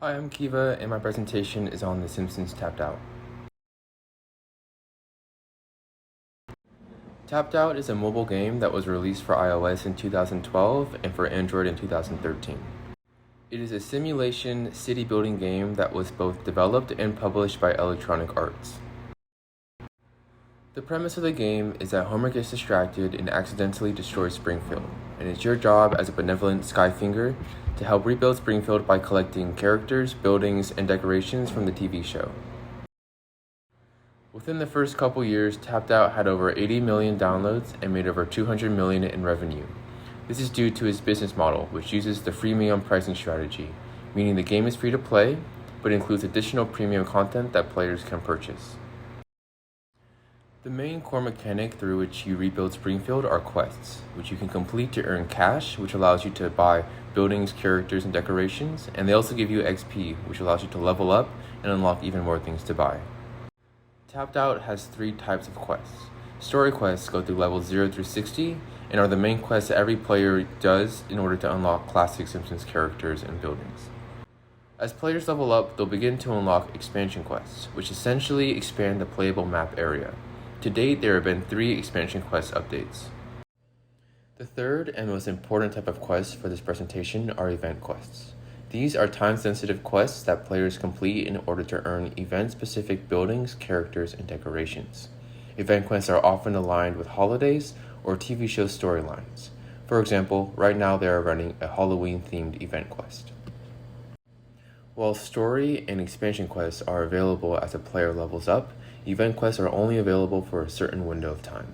Hi, I'm Kiva, and my presentation is on The Simpsons Tapped Out. Tapped Out is a mobile game that was released for iOS in 2012 and for Android in 2013. It is a simulation city building game that was both developed and published by Electronic Arts. The premise of the game is that Homer gets distracted and accidentally destroys Springfield, and it's your job as a benevolent Skyfinger to help rebuild Springfield by collecting characters, buildings, and decorations from the TV show. Within the first couple years, Tapped Out had over 80 million downloads and made over 200 million in revenue. This is due to its business model, which uses the freemium pricing strategy, meaning the game is free to play, but includes additional premium content that players can purchase. The main core mechanic through which you rebuild Springfield are quests, which you can complete to earn cash, which allows you to buy buildings, characters, and decorations, and they also give you XP, which allows you to level up and unlock even more things to buy. Tapped Out has 3 types of quests. Story quests go through levels 0 through 60 and are the main quests that every player does in order to unlock classic Simpsons characters and buildings. As players level up, they'll begin to unlock expansion quests, which essentially expand the playable map area. To date, there have been 3 expansion quest updates. The third and most important type of quests for this presentation are event quests. These are time-sensitive quests that players complete in order to earn event-specific buildings, characters, and decorations. Event quests are often aligned with holidays or TV show storylines. For example, right now they are running a Halloween-themed event quest. While story and expansion quests are available as a player levels up, event quests are only available for a certain window of time.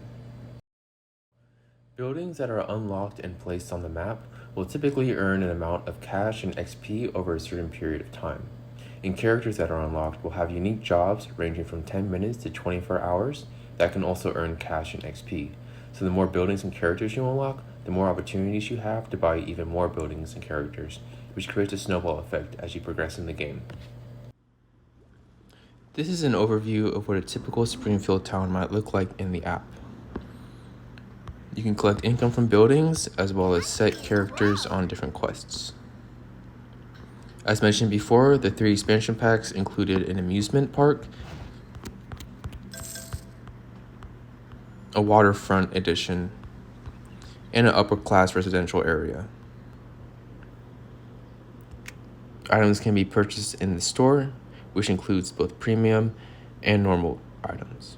Buildings that are unlocked and placed on the map will typically earn an amount of cash and XP over a certain period of time. And characters that are unlocked will have unique jobs ranging from 10 minutes to 24 hours that can also earn cash and XP. So the more buildings and characters you unlock, the more opportunities you have to buy even more buildings and characters, which creates a snowball effect as you progress in the game. This is an overview of what a typical Springfield town might look like in the app. You can collect income from buildings, as well as set characters on different quests. As mentioned before, the 3 expansion packs included an amusement park, a waterfront edition, and an upper-class residential area. Items can be purchased in the store, which includes both premium and normal items.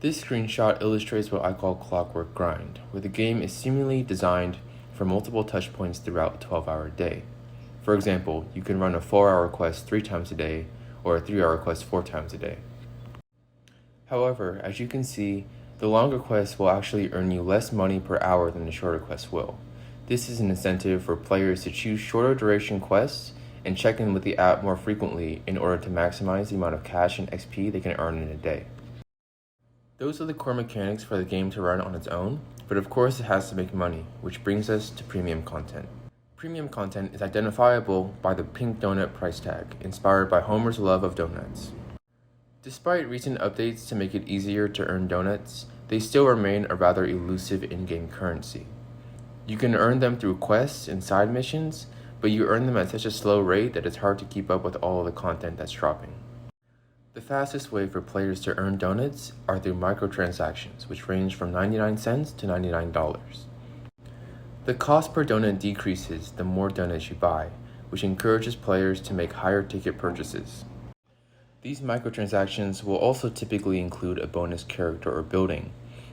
This screenshot illustrates what I call clockwork grind, where the game is seemingly designed for multiple touch points throughout a 12-hour day. For example, you can run a 4-hour quest 3 times a day, or a 3-hour quest 4 times a day. However, as you can see, the longer quests will actually earn you less money per hour than the shorter quests will. This is an incentive for players to choose shorter duration quests and check in with the app more frequently in order to maximize the amount of cash and XP they can earn in a day. Those are the core mechanics for the game to run on its own, but of course it has to make money, which brings us to premium content. Premium content is identifiable by the pink donut price tag, inspired by Homer's love of donuts. Despite recent updates to make it easier to earn donuts, they still remain a rather elusive in-game currency. You can earn them through quests and side missions, but you earn them at such a slow rate that it's hard to keep up with all of the content that's dropping. The fastest way for players to earn donuts are through microtransactions, which range from 99 cents to $99. The cost per donut decreases the more donuts you buy, which encourages players to make higher ticket purchases. These microtransactions will also typically include a bonus character or building,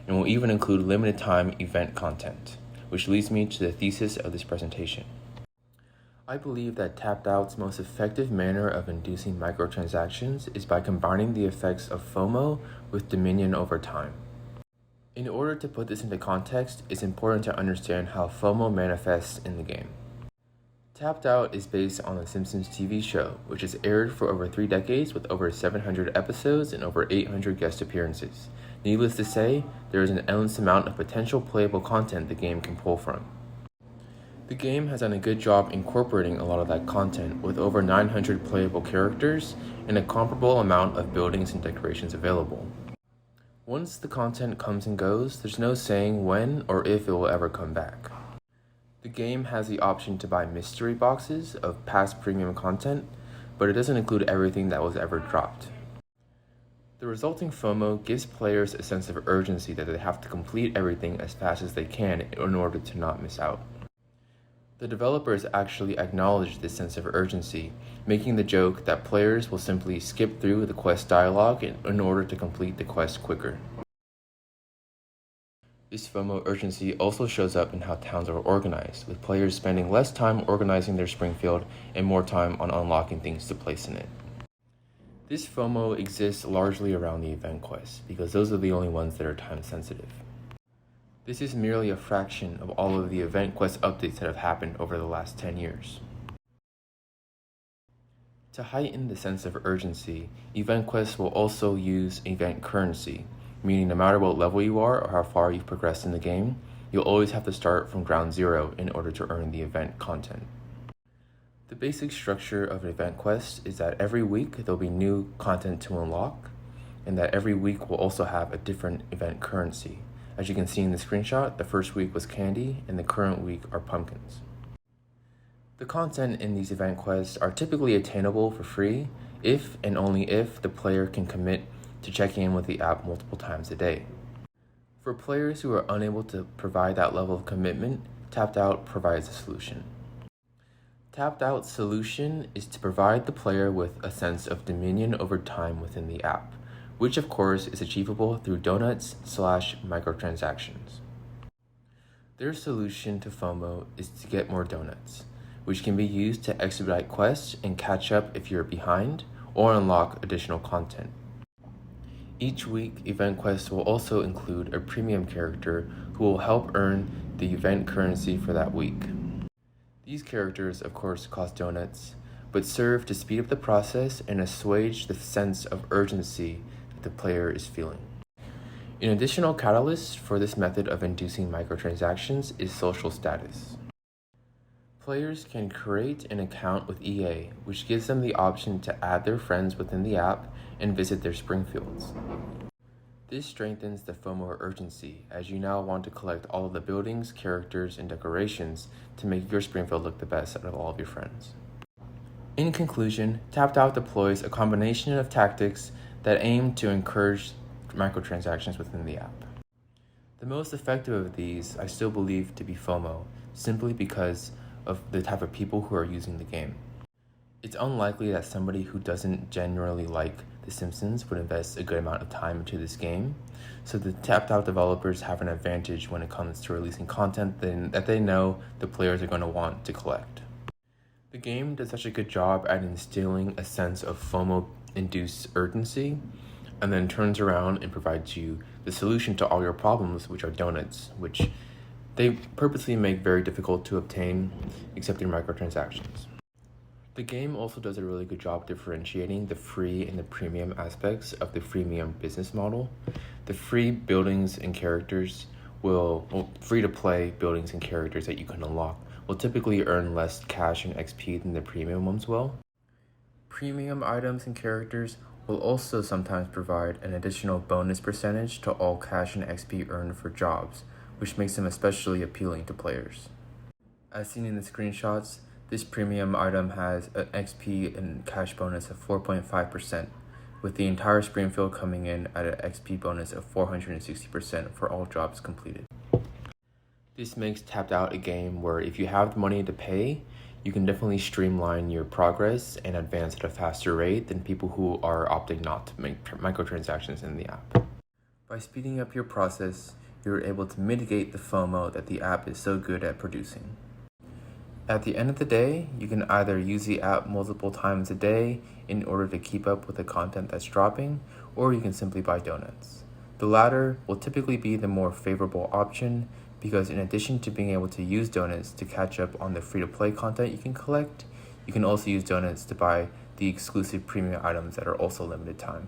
and will even include limited time event content, which leads me to the thesis of this presentation. I believe that Tapped Out's most effective manner of inducing microtransactions is by combining the effects of FOMO with dominion over time. In order to put this into context, it's important to understand how FOMO manifests in the game. Tapped Out is based on the Simpsons TV show, which has aired for over 3 decades with over 700 episodes and over 800 guest appearances. Needless to say, there is an endless amount of potential playable content the game can pull from. The game has done a good job incorporating a lot of that content with over 900 playable characters and a comparable amount of buildings and decorations available. Once the content comes and goes, there's no saying when or if it will ever come back. The game has the option to buy mystery boxes of past premium content, but it doesn't include everything that was ever dropped. The resulting FOMO gives players a sense of urgency that they have to complete everything as fast as they can in order to not miss out. The developers actually acknowledge this sense of urgency, making the joke that players will simply skip through the quest dialogue in order to complete the quest quicker. This FOMO urgency also shows up in how towns are organized, with players spending less time organizing their Springfield and more time on unlocking things to place in it. This FOMO exists largely around the event quests, because those are the only ones that are time sensitive. This is merely a fraction of all of the event quest updates that have happened over the last 10 years. To heighten the sense of urgency, event quests will also use event currency, meaning no matter what level you are or how far you've progressed in the game, you'll always have to start from ground zero in order to earn the event content. The basic structure of an event quest is that every week there'll be new content to unlock, and that every week will also have a different event currency. As you can see in the screenshot, the first week was candy, and the current week are pumpkins. The content in these event quests are typically attainable for free if and only if the player can commit to checking in with the app multiple times a day. For players who are unable to provide that level of commitment, Tapped Out provides a solution. Tapped Out's solution is to provide the player with a sense of dominion over time within the app, which of course is achievable through donuts/microtransactions. Their solution to FOMO is to get more donuts, which can be used to expedite quests and catch up if you're behind, or unlock additional content. Each week, event quests will also include a premium character who will help earn the event currency for that week. These characters, of course, cost donuts, but serve to speed up the process and assuage the sense of urgency the player is feeling. An additional catalyst for this method of inducing microtransactions is social status. Players can create an account with EA, which gives them the option to add their friends within the app and visit their Springfields. This strengthens the FOMO urgency, as you now want to collect all of the buildings, characters, and decorations to make your Springfield look the best out of all of your friends. In conclusion, Tapped Out deploys a combination of tactics that aim to encourage microtransactions within the app. The most effective of these I still believe to be FOMO, simply because of the type of people who are using the game. It's unlikely that somebody who doesn't generally like The Simpsons would invest a good amount of time into this game, so the Tapped Out developers have an advantage when it comes to releasing content that they know the players are going to want to collect. The game does such a good job at instilling a sense of FOMO-induced urgency, and then turns around and provides you the solution to all your problems, which are donuts, which they purposely make very difficult to obtain, except through microtransactions. The game also does a really good job differentiating the free and the premium aspects of the freemium business model. The free buildings and characters free-to-play buildings and characters that you can unlock will typically earn less cash and XP than the premium ones will. Premium items and characters will also sometimes provide an additional bonus percentage to all cash and XP earned for jobs, which makes them especially appealing to players. As seen in the screenshots, this premium item has an XP and cash bonus of 4.5%, with the entire Springfield coming in at an XP bonus of 460% for all jobs completed. This makes Tapped Out a game where if you have the money to pay, you can definitely streamline your progress and advance at a faster rate than people who are opting not to make microtransactions in the app. By speeding up your process, you're able to mitigate the FOMO that the app is so good at producing. At the end of the day, you can either use the app multiple times a day in order to keep up with the content that's dropping, or you can simply buy donuts. The latter will typically be the more favorable option, because in addition to being able to use donuts to catch up on the free-to-play content you can collect, you can also use donuts to buy the exclusive premium items that are also limited time.